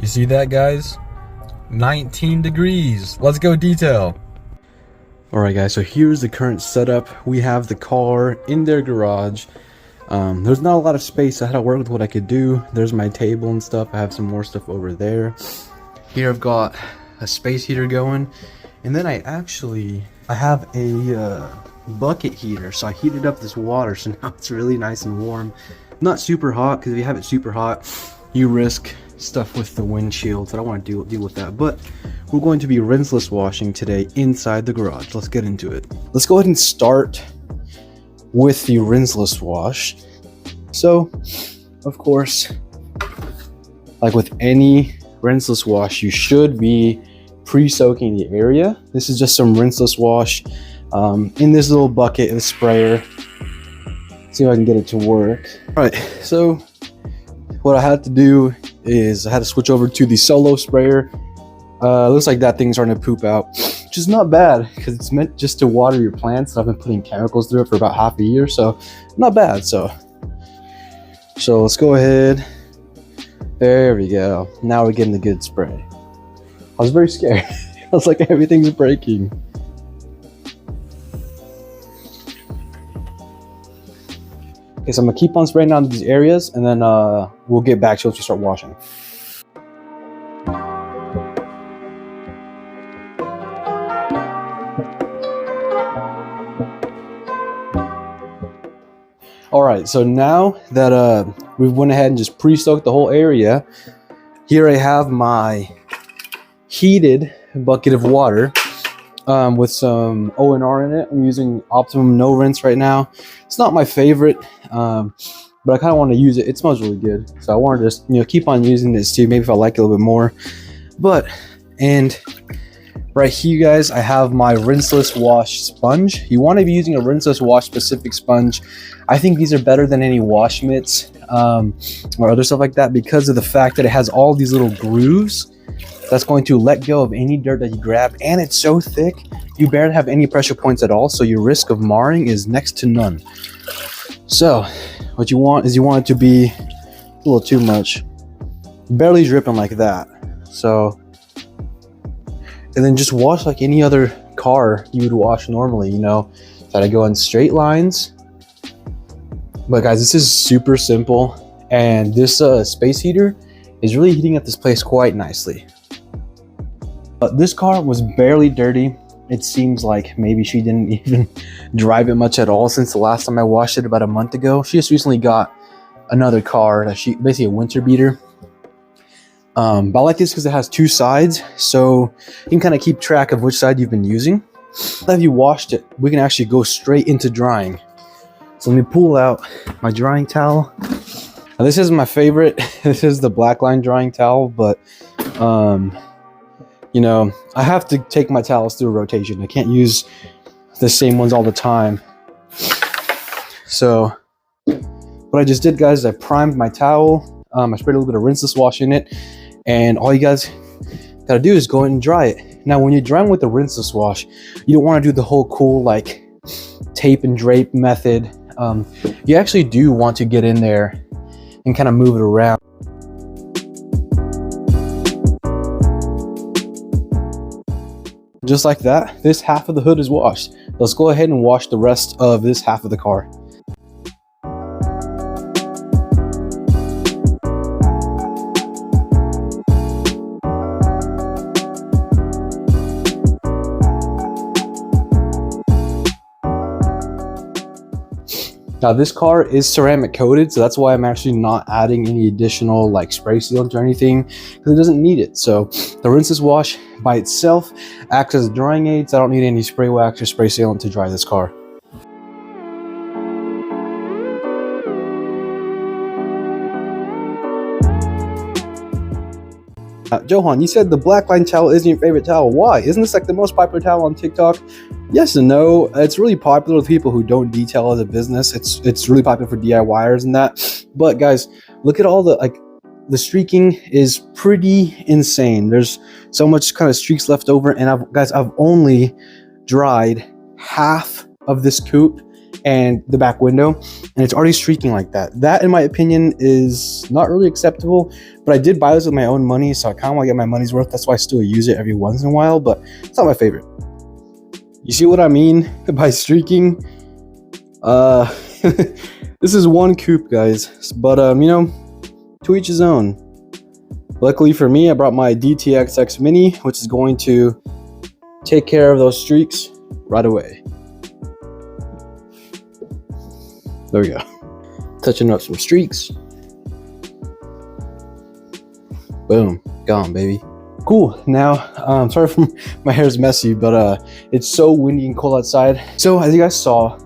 You see that, guys? 19 degrees. Let's go detail. Alright guys, so here's the current setup. We have the car in their garage. There's not a lot of space, so I had to work with what I could do. There's my table and stuff. I have some more stuff over there. Here I've got a space heater going. And then I have a bucket heater. So I heated up this water, so now it's really nice and warm. Not super hot, because if you have it super hot, you risk stuff with the windshield, so I don't want to deal with that. But we're going to be rinseless washing today inside the garage. Let's get into it. Let's go ahead and start with the rinseless wash. So of course, like with any rinseless wash, you should be pre-soaking the area. This is just some rinseless wash in this little bucket and sprayer. See if I can get it to work. All right, so what I had to do is I had to switch over to the solo sprayer. Looks like that thing's starting to poop out, which is not bad because it's meant just to water your plants. I've been putting chemicals through it for about half a year, so not bad. So let's go ahead. There we go. Now we're getting the good spray. I was very scared. I was like, everything's breaking. Okay, so I'm gonna keep on spraying down these areas, and then we'll get back to it once we start washing. All right, so now that we've went ahead and just pre-soaked the whole area, here I have my heated bucket of water with some O&R in it. I'm using Optimum No Rinse right now. It's not my favorite, but I kind of want to use it. It smells really good, so I want to just keep on using this too. Maybe if I like it a little bit more. And right here, guys, I have my rinseless wash sponge. You want to be using a rinseless wash specific sponge. I think these are better than any wash mitts or other stuff like that because of the fact that it has all these little grooves that's going to let go of any dirt that you grab, and it's so thick you barely have any pressure points at all, so your risk of marring is next to none. So what you want is you want it to be a little too much, barely dripping like that. So, and then just wash like any other car you would wash normally, try to go in straight lines. But guys, this is super simple, and this space heater is really heating up this place quite nicely. This car was barely dirty. It seems like maybe she didn't even drive it much at all since the last time I washed it about a month ago. She just recently got another car that basically a winter beater. But I like this because it has two sides, so you can kind of keep track of which side you've been using. After you washed it, we can actually go straight into drying. So let me pull out my drying towel. Now, this is my favorite. This is the black line drying towel, but I have to take my towels through a rotation. I can't use the same ones all the time. So what I just did, guys, is I primed my towel. I sprayed a little bit of rinseless wash in it, and all you guys gotta do is go ahead and dry it. Now, when you're drying with the rinseless wash, you don't want to do the whole cool like tape and drape method. You actually do want to get in there and kind of move it around. Just like that, this half of the hood is washed. Let's go ahead and wash the rest of this half of the car. Now this car is ceramic coated, so that's why I'm actually not adding any additional like spray sealant or anything, because it doesn't need it. So the rinseless wash by itself acts as a drying aid, so I don't need any spray wax or spray sealant to dry this car. Johan, you said the black line towel isn't your favorite towel. Why? Isn't this like the most popular towel on TikTok? Yes and no. It's really popular with people who don't detail as a business. It's really popular for DIYers and that. But guys, look at all the streaking is pretty insane. There's so much kind of streaks left over, and I've only dried half of this coupe and the back window, and it's already streaking like that. That, in my opinion, is not really acceptable, but I did buy this with my own money, so I kind of want to get my money's worth. That's why I still use it every once in a while, but it's not my favorite. You see what I mean by streaking? This is one coupe, guys, but you know, to each his own. Luckily for me, I brought my DTXX Mini, which is going to take care of those streaks right away. There we go. Touching up some streaks. Boom, gone, baby. Cool. Now, sorry for my hair's messy, but it's so windy and cold outside. So as you guys saw,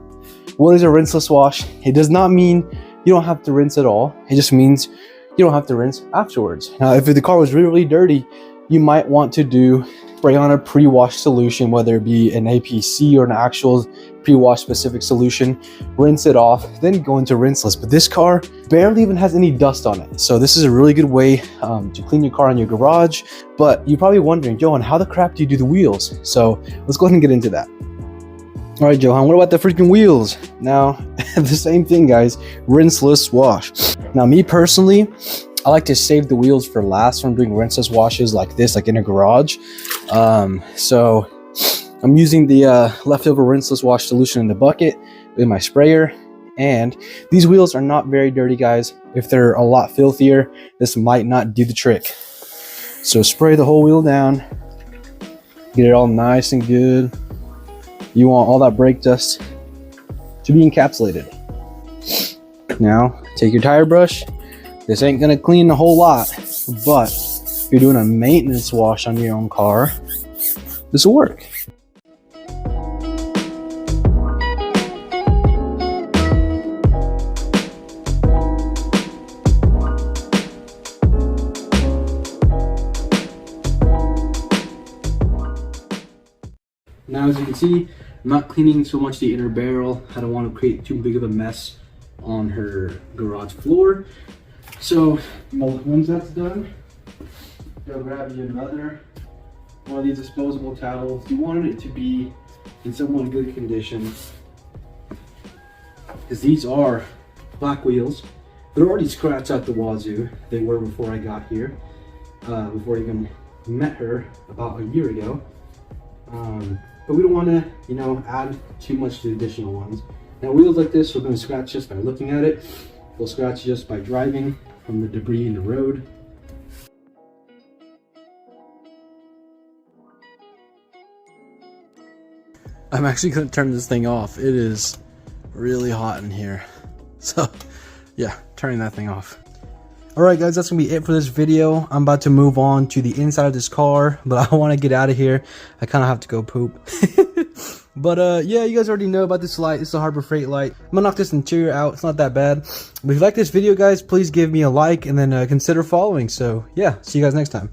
what is a rinseless wash? It does not mean you don't have to rinse at all. It just means you don't have to rinse afterwards. Now, if the car was really, really dirty, you might want to spray on a pre-wash solution, whether it be an APC or an actual pre-wash specific solution, rinse it off, then go into rinseless. But this car barely even has any dust on it. So this is a really good way to clean your car in your garage. But you're probably wondering, Johan, how the crap do you do the wheels? So let's go ahead and get into that. All right, Johan, what about the freaking wheels? Now, the same thing, guys, rinseless wash. Now, me personally, I like to save the wheels for last when I'm doing rinseless washes like this, like in a garage. So I'm using the leftover rinseless wash solution in the bucket with my sprayer. And these wheels are not very dirty, guys. If they're a lot filthier, this might not do the trick. So spray the whole wheel down. Get it all nice and good. You want all that brake dust to be encapsulated. Now, take your tire brush. This ain't gonna clean a whole lot, but if you're doing a maintenance wash on your own car, this will work. Now, as you can see, I'm not cleaning so much the inner barrel. I don't want to create too big of a mess on her garage floor. So, once that's done, you'll grab you another one of these disposable towels. You wanted it to be in somewhat good condition, because these are black wheels. They're already scratched out the wazoo. They were before I got here, before I even met her about a year ago. But we don't want to, you know, add too much to the additional ones. Now, wheels like this, we're going to scratch just by looking at it. We'll scratch just by driving from the debris in the road. I'm actually going to turn this thing off. It is really hot in here. So, yeah, turning that thing off. Alright guys, that's going to be it for this video. I'm about to move on to the inside of this car, but I want to get out of here. I kind of have to go poop. But yeah, you guys already know about this light. It's a Harbor Freight light. I'm going to knock this interior out. It's not that bad. But if you like this video, guys, please give me a like and then consider following. So yeah, see you guys next time.